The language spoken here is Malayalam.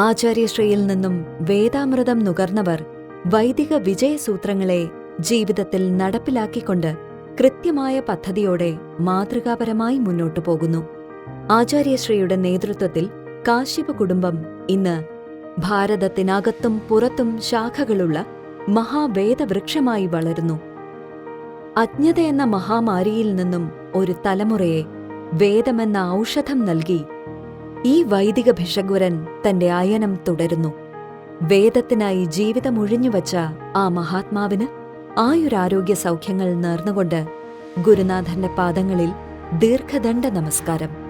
ആചാര്യശ്രീയിൽ നിന്നും വേദാമൃതം നുകർന്നവർ വൈദിക വിജയസൂത്രങ്ങളെ ജീവിതത്തിൽ നടപ്പിലാക്കിക്കൊണ്ട് കൃത്യമായ പദ്ധതിയോടെ മാതൃകാപരമായി മുന്നോട്ടു പോകുന്നു. ആചാര്യശ്രീയുടെ നേതൃത്വത്തിൽ കാശ്യപ കുടുംബം ഇന്ന് ഭാരതത്തിനകത്തും പുറത്തും ശാഖകളുള്ള മഹാവേദവൃക്ഷമായി വളരുന്നു. അജ്ഞതയെന്ന മഹാമാരിയിൽ നിന്നും ഒരു തലമുറയെ വേദമെന്ന ഔഷധം നൽകി ഈ വൈദിക ഭിഷഗ്വരൻ തന്റെ അയനം തുടരുന്നു. വേദത്തിനായി ജീവിതമൊഴിഞ്ഞുവച്ച ആ മഹാത്മാവിന് ആയുരാരോഗ്യ സൗഖ്യങ്ങൾ നേർന്നുകൊണ്ട് ഗുരുനാഥന്റെ പാദങ്ങളിൽ ദീർഘദണ്ഡ നമസ്കാരം.